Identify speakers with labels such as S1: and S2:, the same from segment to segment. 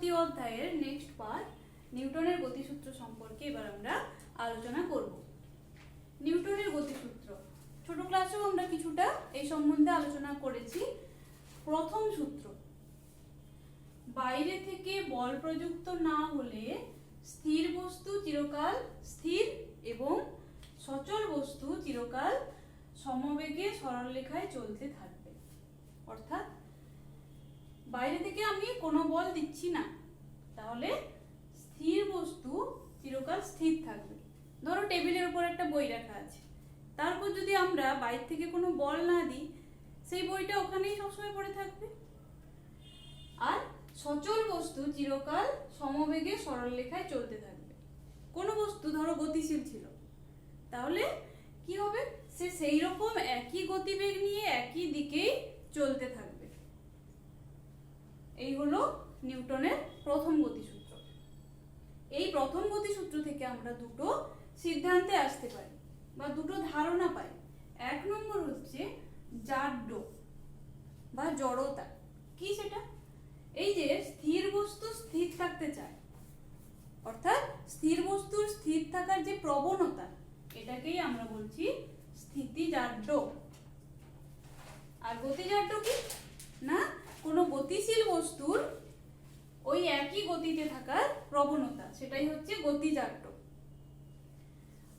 S1: তৃতীয় অধ্যায়ের next part নিউটনের গতিসূত্র সম্পর্কে এবার আমরা আলোচনা করব। নিউটনের গতিসূত্র ছোট ক্লাসেও আমরা কিছুটা এই সম্বন্ধে আলোচনা করেছি। প্রথম সূত্র, বাইরে থেকে বল প্রযুক্ত না হলে স্থির বস্তু চিরকাল স্থির এবং সচল বস্তু চিরকাল সমবেগে সরলরেখায় চলতে থাকবে। অর্থাৎ বাইরে থেকে আমি কোনো বল দিচ্ছি না, তাহলে স্থির বস্তু চিরকাল স্থির থাকবে। ধরো টেবিলের উপর একটা বই রাখা আছে, তারপর যদি আমরা বাইরে থেকে কোনো বল না দিই, সেই বইটা ওখানেই সবসময় পড়ে থাকবে। আর সচল বস্তু চিরকাল সমবেগে সরলরেখায় চলতে থাকবে। কোনো বস্তু ধরো গতিশীল ছিল, তাহলে কি হবে, সে সেই রকম একই গতিবেগ নিয়ে একই দিকেই চলতে থাকবে। এই হলো নিউটনের প্রথম গতিসূত্র। এই প্রথম গতিসূত্র থেকে আমরা দুটো সিদ্ধান্তে আসতে পারি বা দুটো ধারণা পাই। এক নম্বর হচ্ছে জাড্য বা জড়তা। কি সেটা? এই যে স্থির বস্তু স্থির থাকতে চায়, অর্থাৎ স্থির বস্তুর স্থির থাকার যে প্রবণতা, এটাকেই আমরা বলছি স্থিতিজাড্য। আর গতিজাড্য কি না, কোনো গতিশীল বস্তুর ওই একই গতিতে থাকার প্রবণতা, সেটাই হচ্ছে গতিজাড্য।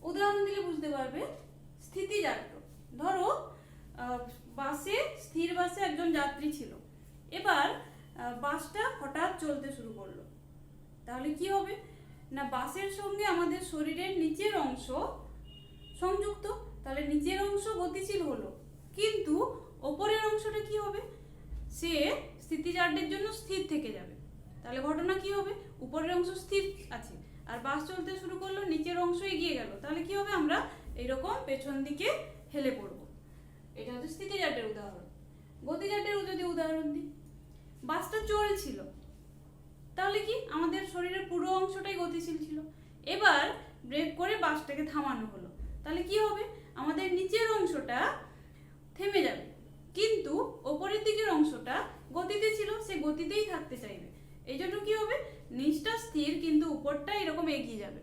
S1: উদাহরণ দিলে বুঝতে পারবে। স্থিতিজাড্য, ধরো বাসে, স্থির বাসে একজন যাত্রী ছিল, এবার বাসটা হঠাৎ চলতে শুরু করলো, তাহলে কি হবে না, বাসের সঙ্গে আমাদের শরীরের নিচের অংশ সংযুক্ত, তাহলে নিচের অংশ গতিশীল হলো, কিন্তু ওপরের অংশটা কি হবে, সে স্থিতিজাড্যের জন্য স্থির থেকে যাবে। তাহলে ঘটনা কি হবে, উপরের অংশ স্থির আছে আর বাস চলতে শুরু করলো, নিচের অংশ এগিয়ে গেল, তাহলে কি হবে, আমরা এইরকম পেছন দিকে হেলে পড়ব। এটা হচ্ছে স্থিতিজাড্যের উদাহরণ। গতিজাড্যের যদি উদাহরণ দিই, বাসটা চলছিল, তাহলে কি আমাদের শরীরের পুরো অংশটাই গতিশীল ছিল, এবার ব্রেক করে বাসটাকে থামানো হলো, তাহলে কি হবে, আমাদের নিচের অংশটা থেমে যাবে, কিন্তু ওপরের দিকের অংশটা গতিতে ছিল, সে গতিতেই থাকতে চাইবে। এই জন্য কি হবে, নিচটা স্থির কিন্তু উপরটা এরকম এগিয়ে যাবে।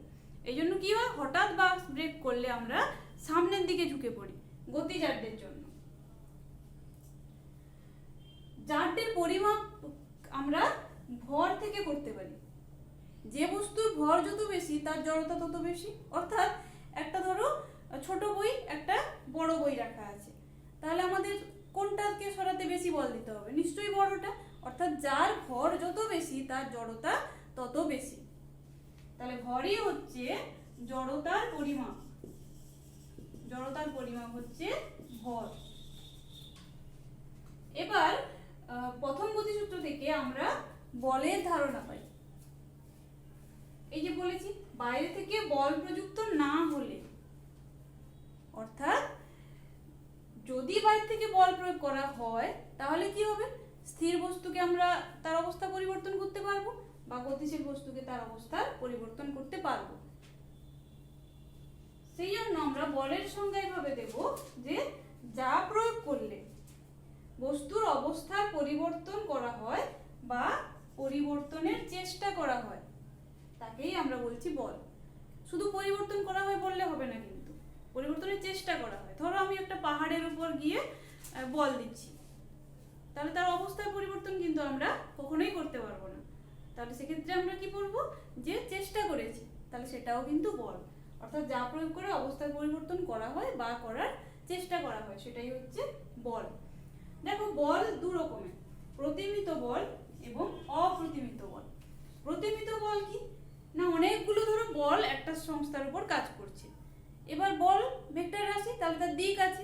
S1: এই জন্য কি হয়, হঠাৎ বাস ব্রেক করলে আমরা সামনের দিকে ঝুঁকে পড়ি গতিজাড্যের জন্য। জাড্যের পরিমাপ আমরা ভর থেকে করতে পারি। যে বস্তুর ভর যত বেশি তার জড়তা তত বেশি। অর্থাৎ একটা ধরো ছোট বই, একটা বড় বই রাখা আছে, তাহলে আমাদের কোনটাকে সরাতে বেশি বল দিতে হবে, নিশ্চয়ই বড়টা। অর্থাৎ যার ভর যত বেশি তার জড়তা তত বেশি। তাহলে ভরই হচ্ছে জড়তার পরিমাপ। জড়তার পরিমাপ হচ্ছে ভর। এবার প্রথম গতিসূত্র থেকে আমরা বলের ধারণা পাই। এই যে বলেছি, বাইরে থেকে বল প্রযুক্ত না হলে, অর্থাৎ যদি বাইরে থেকে বল প্রয়োগ করা হয়, তাহলে কি হবে, স্থির বস্তুকে আমরা তার অবস্থা পরিবর্তন করতে পারবো বা গতিশীল বস্তুকে তার অবস্থা পরিবর্তন করতে পারবো। সেই জন্য আমরা বলের সংজ্ঞা এভাবে দেব যে যা প্রয়োগ করলে বস্তুর অবস্থার পরিবর্তন করা হয় বা পরিবর্তনের চেষ্টা করা হয়, তাকেই আমরা বলছি বল। শুধু পরিবর্তন করা হয় বললে হবে না, কিন্তু পরিবর্তনের চেষ্টা করা হয়। ধরো আমি একটা পাহাড়ের উপর গিয়ে বল দিচ্ছি, তাহলে তার অবস্থার পরিবর্তন কিন্তু আমরা কখনোই করতে পারবো না। তাহলে সেক্ষেত্রে আমরা কি বলবো, যে চেষ্টা করেছি, তাহলে সেটাও কিন্তু বল। অর্থাৎ যা প্রয়োগ করে অবস্থার পরিবর্তন করা হয় বা করার চেষ্টা করা হয়, সেটাই হচ্ছে বল। দেখো, বল দু রকমের, প্রতিমিত বল এবং অপ্রতিমিত বল। প্রতিমিত বল কি না, অনেকগুলো ধরো বল একটা সংস্থার উপর কাজ করছে, এবার বল ভেক্টর রাশি, তাহলে তার দিক আছে,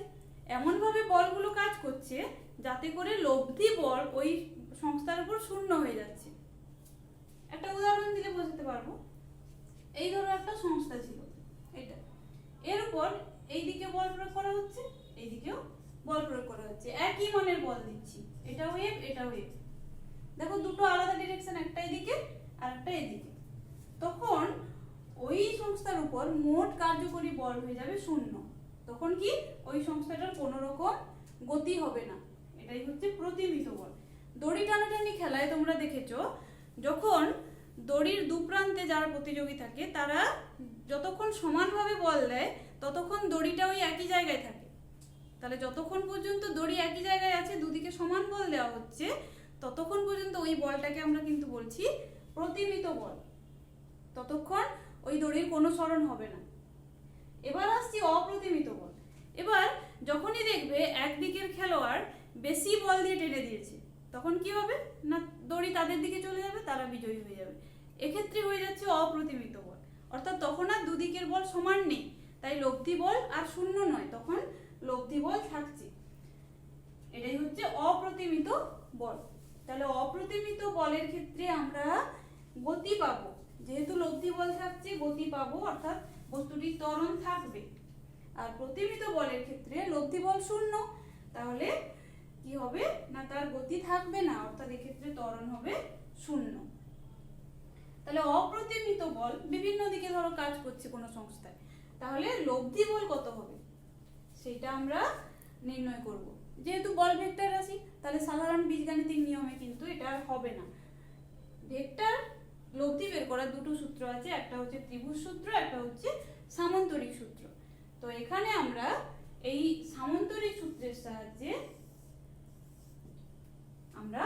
S1: এমন ভাবে বলগুলো কাজ করছে যাতে করে লব্ধি বল ওই সংস্থার উপর শূন্য হয়ে যাচ্ছে। একটা উদাহরণ দিলে বোঝাতে পারবো। এই ধরো একটা সংস্থা ছিল, এটা, এর উপর এই দিকে বল প্রয়োগ করা হচ্ছে, এই দিকেও বল প্রয়োগ করা হচ্ছে, একই মানের বল দিচ্ছি, এটা ওয়েভ এটা ওয়েভ। দেখো দুটো আলাদা ডিরেকশন, একটা এদিকে আর একটা এদিকে, তখন ওই সংস্থার উপর মোট কার্যকরী বল হয়ে যাবে শূন্য। তখন কি, ওই সংস্থাটার কোনো রকম গতি হবে না। এটাই হচ্ছে প্রতিমিত বল। দড়ি টানাটানি খেলায় তোমরা দেখেছো যখন দড়ির দু প্রান্তে যারা প্রতিযোগী থাকে তারা যতক্ষণ সমানভাবে বল দেয় ততক্ষণ দড়িটা ওই একই জায়গায় থাকে। তাহলে যতক্ষণ পর্যন্ত দড়ি একই জায়গায় আছে, দুদিকে সমান বল দেওয়া হচ্ছে, ততক্ষণ পর্যন্ত ওই বলটাকে আমরা কিন্তু বলছি প্রতিমিত বল। ততক্ষণ ওই দড়ির কোনো সরণ হবে না। এবার আসছি অপ্রতিমিত বল। এবার যখনই দেখবে একদিকের খেলোয়াড় বেশি বল দিয়ে টেনে দিয়েছে, তখন কি হবে না, দড়ি তাদের দিকে চলে যাবে, তারা বিজয়ী হয়ে যাবে। এক্ষেত্রে হয়ে যাচ্ছে অপ্রতিমিত বল, অর্থাৎ তখন আর দুদিকের বল সমান নেই, তাই লব্ধি বল আর শূন্য নয়, তখন লব্ধি বল থাকছে। এটাই হচ্ছে অপ্রতিমিত বল। তাহলে অপ্রতিমিত বলের ক্ষেত্রে আমরা গতি পাবো, যেহেতু লব্ধি বল থাকছে গতি পাবো, অর্থাৎ বস্তুটির ত্বরণ থাকবে। আর প্রতিমিত বলের ক্ষেত্রে লব্ধি বল শূন্য, তাহলে কি হবে না, তার গতি থাকবে না, অর্থাৎ এক্ষেত্রে ত্বরণ হবে শূন্য। তাহলে অপ্রতিমিত বল বিভিন্ন দিকে ধরো কাজ করছে কোনো সংস্থায়, তাহলে লব্ধি বল কত হবে সেটা আমরা নির্ণয় করব। যেহেতু বল ভেক্টর রাশি, তাহলে সাধারণ বীজগাণিতিক নিয়মে কিন্তু এটা আর হবে না। ভেক্টর লব্ধি বের করার দুটো সূত্র আছে, একটা হচ্ছে ত্রিভুজ সূত্র, একটা হচ্ছে সামান্তরিক সূত্র। তো এখানে আমরা এই সামান্তরিক সূত্রের সাহায্যে আমরা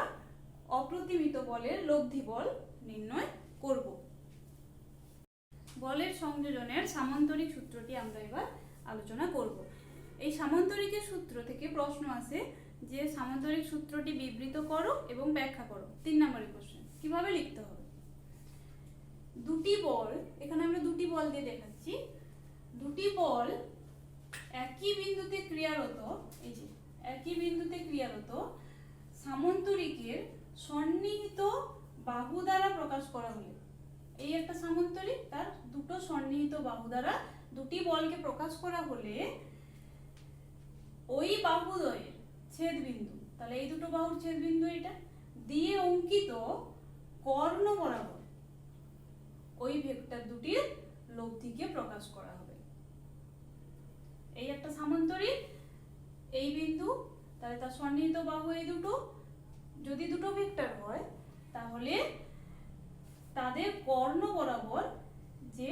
S1: অপ্রতিমিত বলের লব্ধি বল নির্ণয় করব। বলের সংযোজনের সামান্তরিক সূত্রটি আমরা এবার আলোচনা করব। এই সামান্তরিকের সূত্র থেকে প্রশ্ন আসে যে সামান্তরিক সূত্রটি বিবৃত করো এবং ব্যাখ্যা করো। 3 নম্বরের কোশ্চেন। কিভাবে লিখতে হবে? দুটি বল, এখানে আমরা দুটি বল দিয়ে দেখাচ্ছি, দুটি বল একই বিন্দুতে ক্রিয়ারত, এই যে একই বিন্দুতে ক্রিয়ারত সামান্তরিকের সন্নিহিত বাহু দ্বারা প্রকাশ করা হলে, এই একটা সামান্তরিক, তার দুটো সন্নিহিত বাহু দ্বারা দুটি বলকে প্রকাশ করা হলে ওই বাহুদ্বয়ের ছেদ বিন্দু, তাহলে এই দুটো বাহুর ছেদ বিন্দু এটা দিয়ে অঙ্কিত কর্ণ বরাবর ওই ভেক্টর দুটির লব্ধিকে প্রকাশ করা হবে। এই একটা সামান্তরিক, এই বিন্দু, তাহলে তার সন্নিহিত বাহু এই দুটো, যদি দুটো ভেক্টর হয় তাহলে তাদের কর্ণ বরাবর যে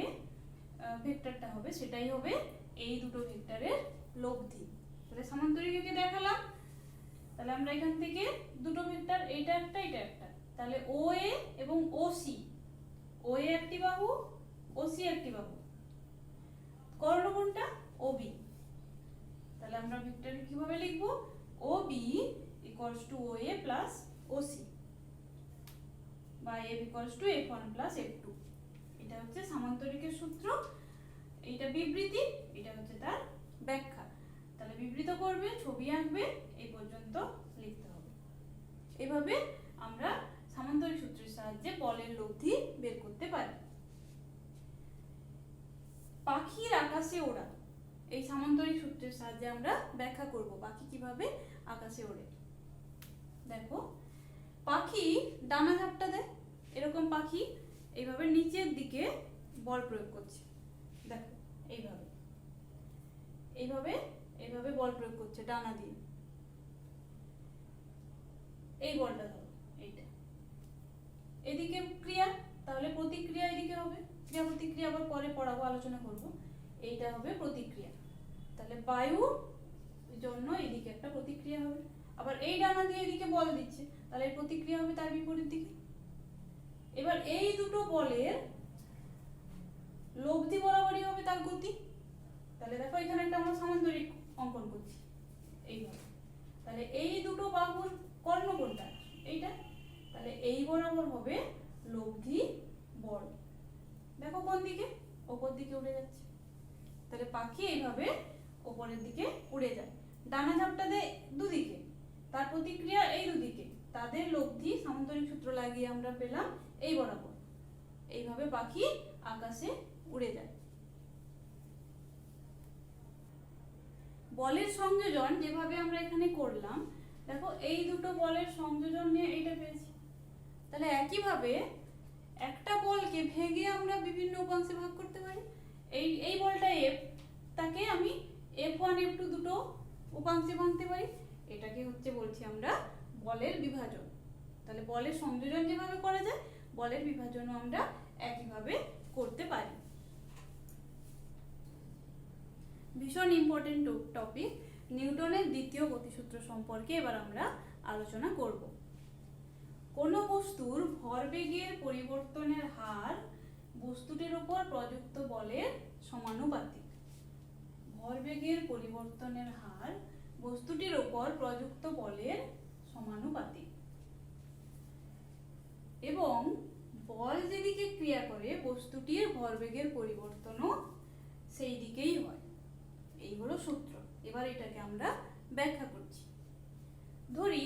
S1: ভেক্টরটা হবে সেটাই হবে এই দুটো ভেক্টরের লব্ধি। তাহলে সামান্তরিককে দেখালাম, তাহলে আমরা এখান থেকে দুটো ভেক্টর, এইটা একটা এটা একটা, তাহলে OA এবং OC, OA একটি বাহু, OC একটি বাহু, কর্ণ কোনটা? OB। তাহলে আমরা ভেক্টর কিভাবে লিখব? OB equals to OA plus OC বা F equals to F1 plus F2। এটা হচ্ছে সামান্তরিকের সূত্র, এইটা বিবৃতি, এটা হচ্ছে তার ব্যাখ্যা। তাহলে বিবৃত করবে, ছবি আঁকবে, এই পর্যন্ত লিখতে হবে। এভাবে আমরা সামান্তরিক সূত্রের সাহায্যে বলের লব্ধি বের করতে পারি। পাখির আকাশে ওড়া, এই সামান্তরিক সূত্রের সাহায্যে আমরা ব্যাখ্যা করব পাখি কিভাবে আকাশে ওড়ে। দেখো, পাখি ডানা ঝাপটা দেয়, এরকম পাখি এইভাবে নিচের দিকে বল প্রয়োগ করছে, দেখো এইভাবে এইভাবে এইভাবে বল প্রয়োগ করছে ডানা দিয়ে। এই বলটা ধরো, এইটা এদিকে ক্রিয়া, তাহলে প্রতিক্রিয়া এদিকে হবে, ক্রিয়া প্রতিক্রিয়া আবার পরে পড়াবো, আলোচনা করব। এইটা হবে প্রতিক্রিয়া, তাহলে বায়ু জন্য এদিকে একটা প্রতিক্রিয়া হবে, আবার এই ডানা দিয়ে এদিকে বল দিচ্ছে, তাহলে এই প্রতিক্রিয়া হবে তার বিপরীত দিকে। এবার এই দুটো বলের লব্ধি বরাবরই হবে তার গতি। তাহলে দেখো এখানে একটা আমরা সামান্তরিক অঙ্কন করছি এইভাবে, তাহলে এই দুটো বাহুর কর্ণ কোনটা? এইটা, তাহলে এই বরাবর হবে লব্ধি বল। দেখো কোন দিকে? ওপর দিকে উড়ে যাচ্ছে, তাহলে পাখি এইভাবে ওপরের দিকে উড়ে যায়, ডানা ঝাপটা দেয় দুদিকে, তার প্রতিক্রিয়া এই দুদিকে, তাদের লব্ধি সামান্তরিক সূত্র লাগিয়ে আমরা পেলাম এই বরাবর। এইভাবে পাখি আকাশে উড়ে যায়। বলের সংযোজন যেভাবে আমরা এখানে করলাম, দেখো এই দুটো বলের সংযোজন নিয়ে এইটা পেয়েছি। তাহলে একইভাবে একটা বলকে ভেঙে আমরা বিভিন্ন উপাংশে ভাগ করতে পারি। এই বলটা F, তাকে আমি F1 F2 দুটো উপাংশে ভাঙতে পারি। এটাকে হচ্ছে বলছি আমরা বলের বিভাজন। তাহলে বলের সংযোজন যেভাবে করা যায়, বলের বিভাজনও আমরা একইভাবে করতে পারি। ভীষণ ইম্পর্টেন্ট টপিক নিউটনের দ্বিতীয় গতিসূত্র সম্পর্কে এবার আমরা আলোচনা করব। কোনো বস্তুর ভরবেগের পরিবর্তনের হার বস্তুটির উপর প্রযুক্ত বলের সমানুপাতিক। ভরবেগের পরিবর্তনের হার বস্তুটির উপর প্রযুক্ত বলের সমানুপাতিক এবং বল যেদিকে ক্রিয়া করে বস্তুটির ভরবেগের পরিবর্তনও সেই দিকেই হয়। এই হলো সূত্র। এবার এটাকে আমরা ব্যাখ্যা করছি। ধরি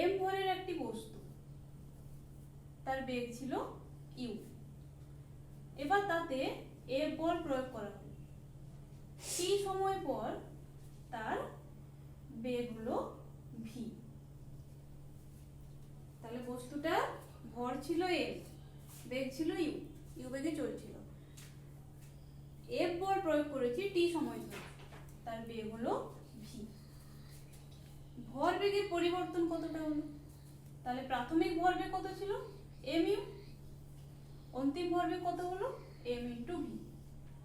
S1: m ভরের একটি বস্তু, তার বেগ ছিল u। এবার তাতে F বল প্রয়োগ করা হলো। t সময় পর তার বেগ হলো v। তাহলে বস্তুটা ভর ছিল m, বেগ ছিল u বেগে চলছিল। F বল প্রয়োগ করেছি t সময় ধরে, তার বেগ হলো v। ভরবেগের পরিবর্তন কতটা হলো? তাহলে প্রাথমিক ভরবেগ কত ছিল? mu। অন্তিম ভরবেগ কত হলো? m * v।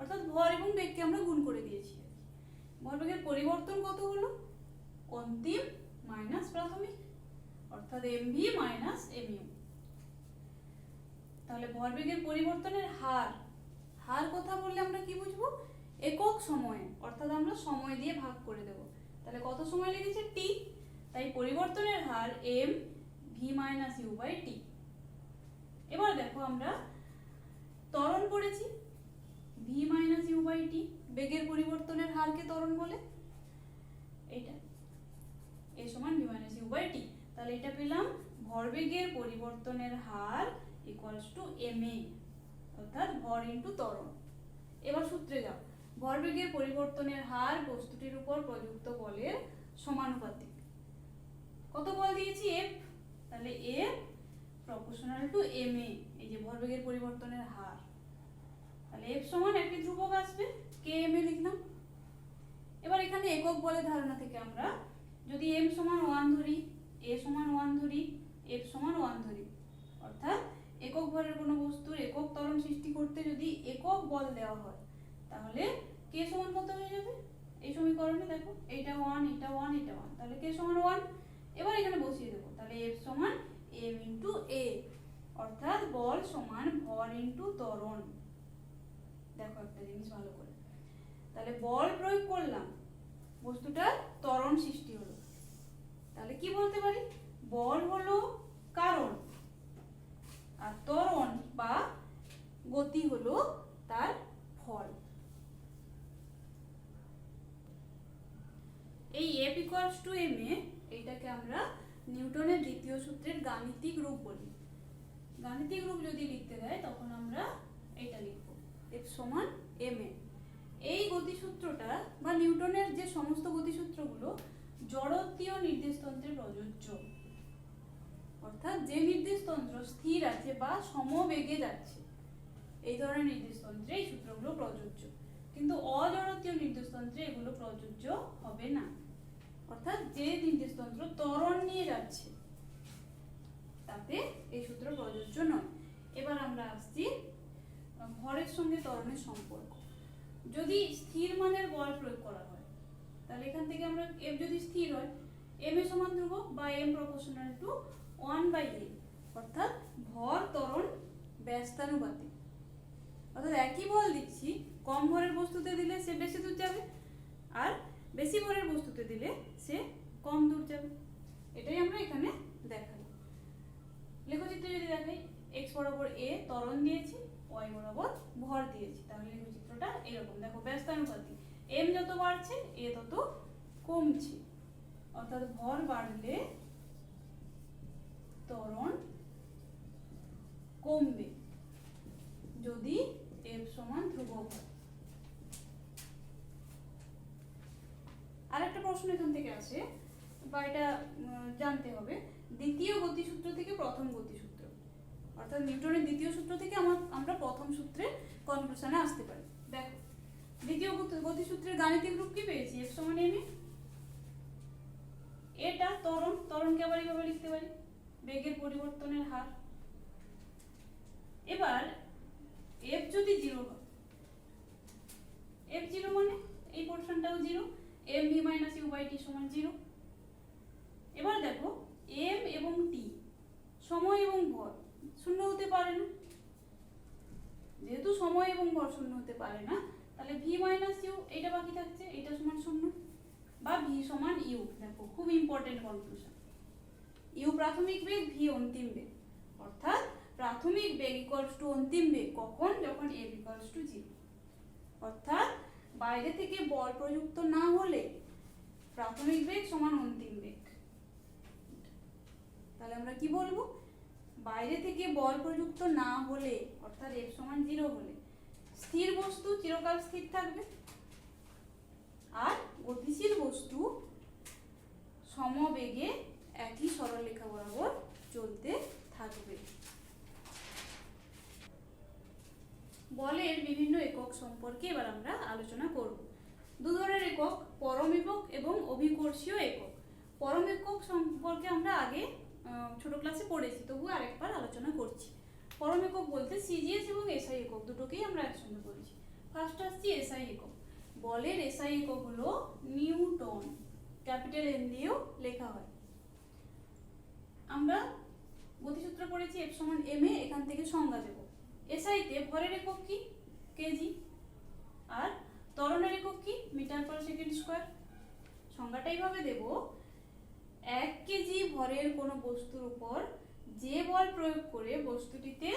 S1: অর্থাৎ ভর এবং বেগকে আমরা গুণ করে দিয়েছি। ভরবেগের পরিবর্তন কত হলো? অন্তিম মাইনাস প্রাথমিক, অর্থাৎ mv - mu। তাহলে ভরবেগের পরিবর্তনের হার কথা বললে আমরা কি বুঝবো? একক সময়ে, অর্থাৎ আমরা সময় দিয়ে ভাগ করে দেব। তাহলে কত সময় লেগেছে? t। তাই পরিবর্তনের হার m v - u/t। এবার দেখো আমরা ত্বরণ পড়েছি v - u/t, বেগের পরিবর্তনের হারকে ত্বরণ বলে। এইটা a = v - u/t। তাহলে এটা পেলাম ভরবেগের পরিবর্তনের হার = ma, অর্থাৎ ভর ইনটু ত্বরণ। এবার সূত্রে যাও। ভরবেগের পরিবর্তনের হার বস্তুটির উপর প্রযুক্ত বলের সমানুপাতিক। কত বল দিয়েছি? F। তাহলে F proportional to ma, এই যে ভরবেগের পরিবর্তনের হার। তাহলে F সমান একটি ধ্রুবক আসবে, kma লিখলাম। এবার এখানে একক বলের ধারণা থেকে আমরা যদি m = 1 ধরি, a = 1 ধরি, f = 1 ধরি, অর্থাৎ একক ভরের কোনো বস্তুর একক ত্বরণ সৃষ্টি করতে যদি একক বল দেওয়া হয়, তাহলে k সমান কত হয়ে যাবে? এই সমীকরণে দেখো, এটা 1, এটা 1, এটা 1, তাহলে k সমান 1। এবার এখানে বসিয়ে দেব। তাহলে F সমান m * a, অর্থাৎ বল সমান ভর ইনটু ত্বরণ। দেখো একটা জিনিস ভালো করে, তাহলে বল প্রয়োগ করলাম, বস্তুটার ত্বরণ সৃষ্টি হলো। তাহলে কি বলতে পারি? বল হলো কারণ, আর ত্বরণ বা গতি হলো তার ফল। এই F = ma, এইটাকে আমরা নিউটনের দ্বিতীয় সূত্রের গাণিতিক রূপ বলি। গাণিতিক রূপ যদি লিখতে দেয় তখন আমরা এটা লিখব, F = ma। এই গতিসূত্রটা বা নিউটনের যে সমস্ত গতিসূত্রগুলো জড়ত্বীয় নির্দেশতন্ত্রে প্রযোজ্য, অর্থাৎ যে নির্দেশতন্ত্র স্থির আছে বা সমবেগে যাচ্ছে, এই ধরনের নির্দেশতন্ত্রে এই সূত্রগুলো প্রযোজ্য। কিন্তু অজড়ত্বীয় নির্দেশতন্ত্রে এগুলো প্রযোজ্য হবে না, অর্থাৎ যে নির্দেশতন্ত্র ত্বরণ নিয়ে যাচ্ছে তাতে এই সূত্র প্রযোজ্য নয়। এবার আমরা আসছি ভরের সঙ্গে ত্বরণের সম্পর্ক। যদি স্থির মানের বল প্রয়োগ করা হয়, তাহলে এখান থেকে আমরা F যদি স্থির হয়, m এর সমান ধ্রুবক বা m proportional to 1/a, অর্থাৎ ভর ত্বরণ ব্যস্তানুপাতিক। অর্থাৎ একই বল দিচ্ছি, কম ভরের বস্তুতে দিলে সে বেশি দূর যাবে, আর বেশি ভরের বস্তুতে দিলে সে কম দূর যাবে। এটাই আমরা এখানে দেখাবো। লেখচিত্রে যদি দেখাই, x বরাবর a ত্বরণ দিয়েছি, y বরাবর ভর দিয়েছি, তাহলে লেখচিত্রটা এরকম। দেখো ব্যস্তানুপাতিক, m যত বাড়ছে a তত কমছে, অর্থাৎ ভর বাড়লে ত্বরণ কমবে যদি F সমান ধ্রুবক হয়। আরেকটা প্রশ্ন এখান থেকে আসে, বা এটা জানতে হবে, দ্বিতীয় গতিসূত্র থেকে প্রথম গতিসূত্র, অর্থাৎ নিউটনের দ্বিতীয় সূত্র থেকে আমরা প্রথম সূত্রে কনক্লুশনে আসতে পারি। দেখো, দ্বিতীয় গতিসূত্রের গাণিতিক রূপ কি পেয়েছি? F = ma। এটা ত্বরণকে আবার এইভাবে লিখতে পারি, বেগের পরিবর্তনের হার। হতে পারে না, যেহেতু সময় এবং ভর শূন্য হতে পারে না, তাহলে ভি মাইনাস ইউ এটা বাকি থাকছে, এটা সমান শূন্য, বা ভি সমান ইউ। দেখো খুব ইম্পর্টেন্ট কনফিউশন, ইউ প্রাথমিক বেগ, ভি অন্তিম বেগ, অর্থাৎ প্রাথমিক বেগ ইকুয়ালস টু অন্তিম বেগ কখন, যখন এম ইকুয়ালস টু 0, অর্থাৎ বাইরে থেকে বল প্রযুক্ত না হলে প্রাথমিক বেগ সমান অন্তিম বেগ। তাহলে আমরা কি বলবো, বাইরে থেকে বল প্রযুক্ত না হলে অর্থাৎ এফ সমান 0 হলে স্থির বস্তু চিরকাল স্থির থাকবে, আর গতিশীল বস্তু সমবেগে একই সরলরেখা বরাবর চলতে থাকবে। বলের বিভিন্ন একক সম্পর্কে এবার আমরা আলোচনা করব। দু ধরনের একক, পরম একক এবং অভিকর্ষীয় একক। পরম একক সম্পর্কে আমরা আগে ছোট ক্লাসে পড়েছি, তবু আরেকবার আলোচনা করছি। পরম একক বলতে সিজিএস এবং এসআই একক দুটোকেই আমরা একসঙ্গে বলছি। ফার্স্ট আসছি এসআই একক। বলের এসআই একক হলো নিউটন, ক্যাপিটাল এন দিয়েও লেখা হয়। আমরা গতিসূত্র পড়েছি এফ সমান এম এ, এখান থেকে সংজ্ঞা দেব। এসআইতে ভরের একক কি, কেজি, আর ত্বরণের একক কি, মিটার পার সেকেন্ড স্কয়ার। সংজ্ঞাটা এইভাবে দেব, 1 কেজি ভরের কোনো বস্তুর উপর যে বল প্রয়োগ করে বস্তুটিতে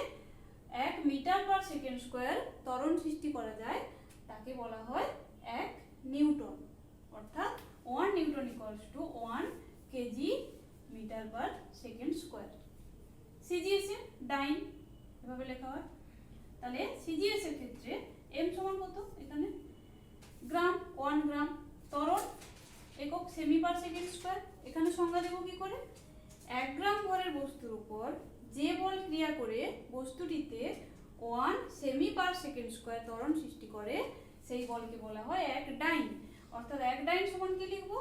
S1: 1 মিটার পার সেকেন্ড স্কয়ার ত্বরণ সৃষ্টি করা যায় তাকে বলা হয় 1 নিউটন, অর্থাৎ 1 newton equals to 1 kg metre per second square. CGS এ ডাইন এভাবে লেখা হয়। তাহলে সিজিএস এর ক্ষেত্রে এম সমান কত, এখানে গ্রাম, 1 গ্রাম। ত্বরণ একক সেমি পার সেকেন্ড স্কয়ার, এখানে সংজ্ঞা দেব কি করে, 1 গ্রাম ভরের বস্তুর উপর যে বল ক্রিয়া করে বস্তুটিতে 1 সেমি পার সেকেন্ড স্কয়ার ত্বরণ সৃষ্টি করে সেই বলকে বলা হয় 1 ডাইন, অর্থাৎ 1 ডাইন সমান কি লিখব,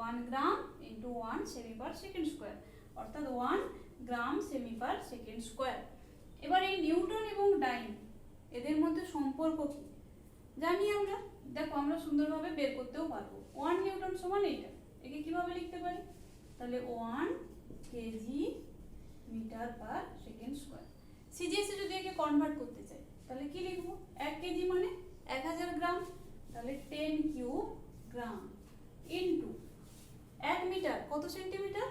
S1: 1 gram into 1 semi per second square, অর্থাৎ 1 gram cm per second square. এবার এই নিউটন এবং ডাইন এদের মধ্যে সম্পর্ক কি জানি আমরা, দেখো আমরা সুন্দরভাবে বের করতেও পারবো। 1 নিউটন সমান এইটা, একে কিভাবে লিখতে পারি, তাহলে 1 kg metre per second square. CGS এ যদি একে কনভার্ট করতে চাই তাহলে কি লিখব, 1 কেজি মানে 1000 গ্রাম, তাহলে 10 কিউব গ্রাম ইনটু 1 মিটার কত সেন্টিমিটার,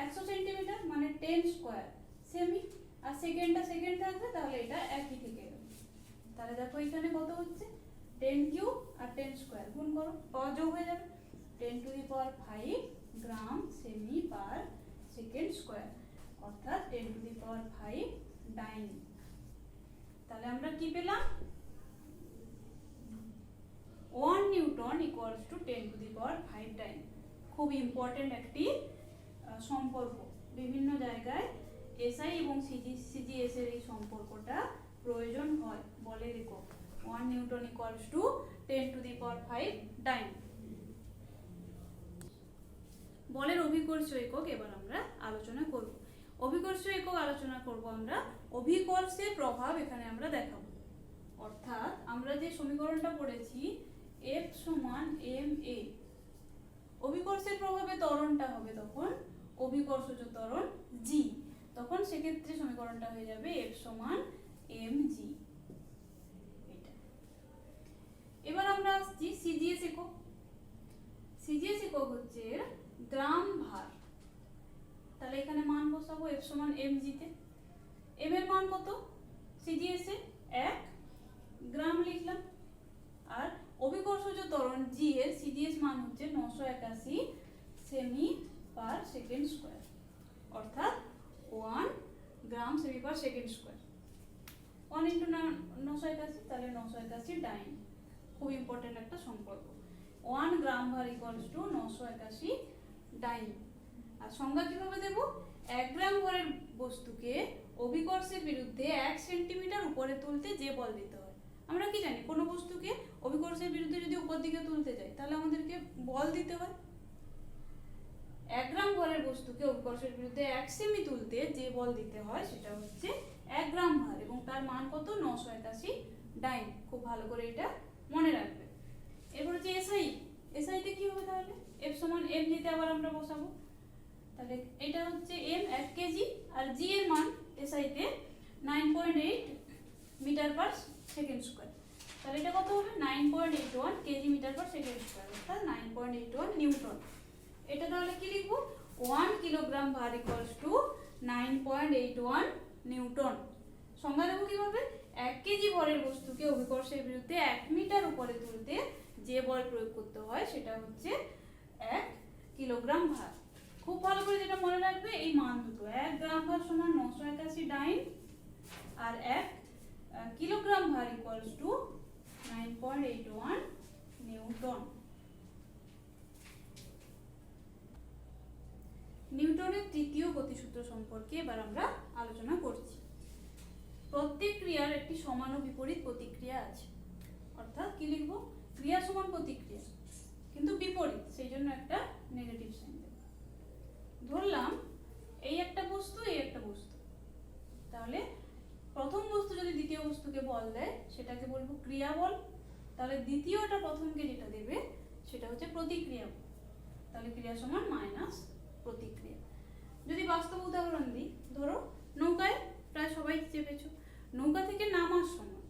S1: 100 সেন্টিমিটার মানে 10 স্কয়ার সেমি, আর সেকেন্ডটা সেকেন্ড থাকবে, তাহলে এটা একই থেকে যাবে। তাহলে দেখো এখানে কত হচ্ছে, 10 কিউব আর 10 স্কয়ার গুণ করো, পাওয়ার যোগ হয়ে যাবে, 10 to the power 5 gram cm per second square, অর্থাৎ 10 টু দি পাওয়ার 5 ডাইন। তাহলে আমরা কি পেলাম, 1 newton equals to 10 to the power 5 dyne. খুব ইম্পর্টেন্ট একটি সম্পর্ক, বিভিন্ন জায়গায় এসআই এবং সিজিএস এর এই সম্পর্কটা প্রয়োজন হয়। বলের একক 1 newton equals to 10 to the power 5 dyne. বলের অভিকর্ষীয় একক এবার আমরা আলোচনা করব। অভিকর্ষীয় একক আলোচনা করব আমরা, অভিকর্ষের প্রভাব এখানে আমরা দেখাবো। অর্থাৎ আমরা যে সমীকরণটা পড়েছি F সমান ma, অভিকর্ষের প্রভাবে ত্বরণটা হবে তখন অভিকর্ষজ ত্বরণ g, তখন সেক্ষেত্রে সমীকরণটা হয়ে যাবে F সমান mg। এবার আমরা আসছি সিজিএস একক। সিজিএস একক হচ্ছে গ্রাম ভার, তাহলে এখানে মান বসাবো F সমান mg তে। m এর মান কত, সিজিএস এ 1 গ্রাম লিখলাম, আর অভিকর্ষজ ত্বরণ g এর সিজিএস মান হচ্ছে 981 সেমি পার সেকেন্ড স্কয়ার, অর্থাৎ 1 gram cm per second square. 1 into 981, তাহলে 981 ডাইন। খুব ইম্পর্টেন্ট একটা সম্পর্ক, 1 গ্রাম ভার ইকুয়ালস টু 981 ডাইন। আর সংজ্ঞা কিভাবে দেব, 1 গ্রাম ভরের বস্তুকে অভিকর্ষের বিরুদ্ধে 1 সেন্টিমিটার উপরে তুলতে যে বল দিতে হয়। আমরা কি জানি, কোনো বস্তুকে অভিকর্ষের বিরুদ্ধে যদি উপর দিকে তুলতে যাই তাহলে আমাদেরকে বল দিতে হয়। 1 গ্রাম ভরের বস্তুকে অভিকর্ষের বিরুদ্ধে 1 সেমি তুলতে যে বল দিতে হয় সেটা হচ্ছে 1 গ্রাম ভার, এবং তার মান কত, 981 ডাইন। খুব ভালো করে এটা মনে রাখবে। এরপর হচ্ছে এসআই। এসআইতে কি হবে, তাহলে F সমান m নিতে আবার আমরা বসাবো। তাহলে এটা হচ্ছে m 1 কেজি, আর g এর মান এসআইতে 9.8 মিটার পার সেকেন্ড স্কোয়ার। তাহলে এটা কত হবে 9.81 kg metre per second square, অর্থাৎ 9.81 নিউটন। এটা তাহলে কি লিখবো 1 কিলোগ্রাম ভার ইকুয়ালস টু 9.81 নিউটন। সংজ্ঞা দেবো কিভাবে 1 কেজি ভরের বস্তুকে অভিকর্ষের বিরুদ্ধে 1 মিটার উপরে তুলতে যে বল প্রয়োগ করতে হয় সেটা হচ্ছে 1 কিলোগ্রাম ভার। খুব ভালো করে যেটা মনে রাখবে এই মান দুটো, 1 গ্রাম ভার সমান 981 ডাইন আর 1 কিলোগ্রাম ভার ইকুয়ালস টু 9.81 নিউটন। নিউটনের তৃতীয় গতিসূত্র সম্পর্কে এবার আমরা আলোচনা করছি। প্রত্যেক ক্রিয়ার একটি সমান ও বিপরীত প্রতিক্রিয়া আছে, অর্থাৎ কি লিখবো ক্রিয়া সমান প্রতিক্রিয়া কিন্তু বিপরীত, সেই জন্য একটা নেগেটিভ সাইন দেব। ধরলাম এই একটা বস্তু এই একটা বস্তু, তাহলে প্রথম বস্তু যদি দ্বিতীয় বস্তুকে বল দেয় সেটাকে বলবো ক্রিয়া বল, তাহলে দ্বিতীয়টা প্রথমকে যেটা দেবে সেটা হচ্ছে প্রতিক্রিয়া বল। তাহলে ক্রিয়া সমান মাইনাস প্রতিক্রিয়া। যদি বাস্তব উদাহরণ দিই, ধরো নৌকায় প্রায় সবাই চেপেছো, নৌকা থেকে নামার সময়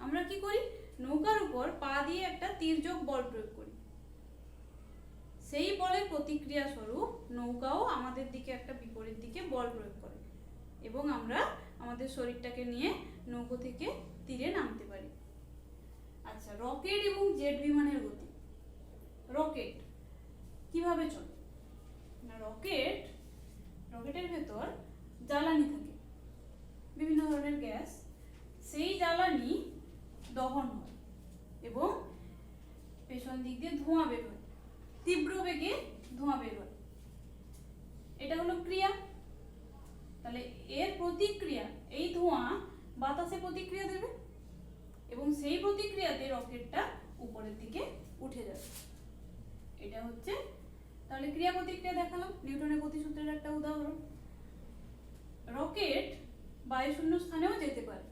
S1: আমরা কি করি নৌকার উপর পা দিয়ে একটা তির্যক বল প্রয়োগ করি, সেই বলের প্রতিক্রিয়া স্বরূপ নৌকাও আমাদের দিকে একটা বিপরীত দিকে বল প্রয়োগ করে এবং আমরা আমাদের শরীরটাকে নিয়ে নৌকো থেকে তীরে নামতে পারি। আচ্ছা, রকেট এবং জেট বিমানের গতি। রকেট কিভাবে চলে না, রকেটের ভেতর জ্বালানি থাকে, বিভিন্ন ধরনের গ্যাস, সেই জ্বালানি দহন হয় এবং পেছন দিক দিয়ে ধোঁয়া বের হয়, তীব্র বেগে ধোঁয়া বের হয়, এটা হলো ক্রিয়া। তাহলে এর প্রতিক্রিয়া এই ধোঁয়া বাতাসে প্রতিক্রিয়া দেবে এবং সেই প্রতিক্রিয়াতে রকেটটা উপরের দিকে উঠে যাবে, এটা হচ্ছে। তাহলে ক্রিয়া প্রতিক্রিয়া দেখালাম, নিউটনের গতিসূত্রের একটা উদাহরণ। রকেট বায়ুশূন্য স্থানেও যেতে পারে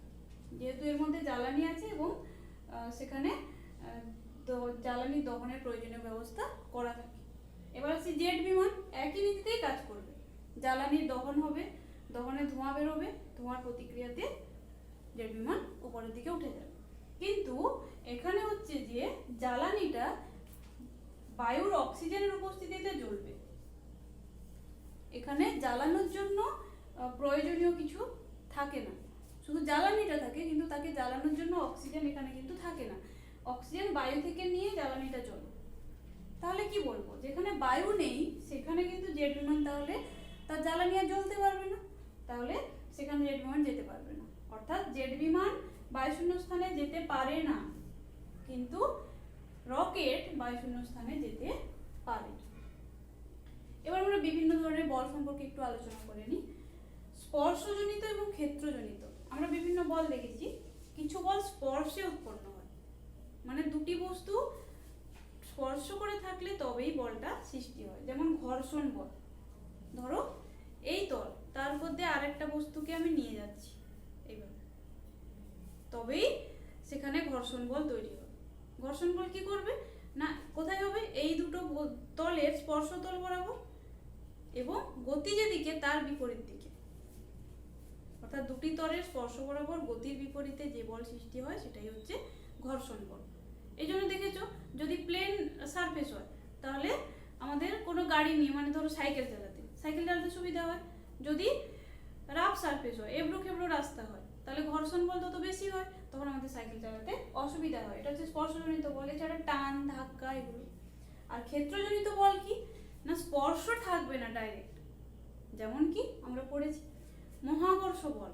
S1: যেহেতু এর মধ্যে জ্বালানি আছে এবং সেখানে জ্বালানি দহনের প্রয়োজনীয় ব্যবস্থা করা থাকে। এবার আসছি জেট বিমান, একই নীতিতেই কাজ করবে, জ্বালানির দহন হবে, দহনে ধোঁয়া বেরোবে, ধোঁয়ার প্রতিক্রিয়াতে জেট বিমান উপরের দিকে উঠে যাবে। কিন্তু এখানে হচ্ছে যে জ্বালানিটা বায়ুর অক্সিজেনের উপস্থিতিতে জ্বলবে, এখানে জ্বালানোর জন্য প্রয়োজনীয় কিছু থাকে না, শুধু জ্বালানিটা থাকে কিন্তু তাকে জ্বালানোর জন্য অক্সিজেন এখানে কিন্তু থাকে না, অক্সিজেন বায়ু থেকে নিয়ে জ্বালানিটা চলে। তাহলে কি বলবো যেখানে বায়ু নেই সেখানে কিন্তু জেট বিমান তাহলে তার জ্বালানি আর জ্বলতে পারবে না, তাহলে সেখানে জেট বিমান যেতে পারবে না, অর্থাৎ জেট বিমান বায়ুশূন্য স্থানে যেতে পারে না কিন্তু রকেট বায়ুশূন্য স্থানে যেতে পারে। এবার আমরা বিভিন্ন ধরনের বল সম্পর্কে একটু আলোচনা করে নিই। স্পর্শজনিত এবং ক্ষেত্রজনিত আমরা বিভিন্ন বল দেখেছি। কিছু বল স্পর্শে উৎপন্ন হয়, মানে দুটি বস্তু স্পর্শ করে থাকলে তবেই বলটা সৃষ্টি হয়, যেমন ঘর্ষণ বল। ধরো এই তল, তার মধ্যে আরেকটা বস্তুকে আমি নিয়ে যাচ্ছি এইভাবে, তবেই সেখানে ঘর্ষণ বল তৈরি হবে। ঘর্ষণ বল কি করবে না, কোথায় হবে এই দুটো তলের স্পর্শ তল বরাবর এবং গতি যেদিকে তার বিপরীত দিকে, অর্থাৎ দুটি তলের স্পর্শ বরাবর গতির বিপরীতে যে বল সৃষ্টি হয় সেটাই হচ্ছে ঘর্ষণ বল। এই জন্য দেখেছো যদি প্লেন সারফেস হয় তাহলে আমাদের কোনো গাড়ি নিয়ে, মানে ধরো সাইকেল চালাতে সুবিধা হয়। যদি রাফ সারফেস হয়, এবড়ো খেবড়ো রাস্তা হয়, তাহলে ঘর্ষণ বল তত বেশি হয়, তখন আমাদের সাইকেল চালাতে অসুবিধা হয়। এটা হচ্ছে স্পর্শজনিত বল, এছাড়া টান ধাক্কা এগুলো। আর ক্ষেত্রজনিত বল কি না, স্পর্শ থাকবে না ডাইরেক্ট, যেমন কি আমরা পড়েছি মহাকর্ষ বল,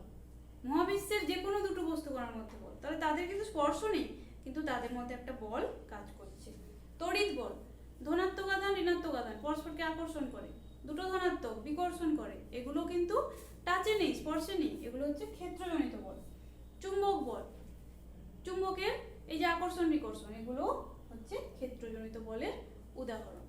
S1: মহাবিশ্বের যে কোনো দুটো বস্তু কণার মধ্যে বল, তাহলে তাদের কিন্তু স্পর্শ নেই কিন্তু তাদের মধ্যে একটা বল কাজ করছে। তড়িৎ বল, ধনাত্মক আধান ঋণাত্মক আধান পরস্পরকে আকর্ষণ করে, দুটো ধনাত্মক বিকর্ষণ করে, এগুলো কিন্তু টাচে নেই, স্পর্শে নেই, এগুলো হচ্ছে ক্ষেত্রজনিত বল। চুম্বক বল, চুম্বকের এই যে আকর্ষণ বিকর্ষণ, এগুলো হচ্ছে ক্ষেত্রজনিত বলের উদাহরণ।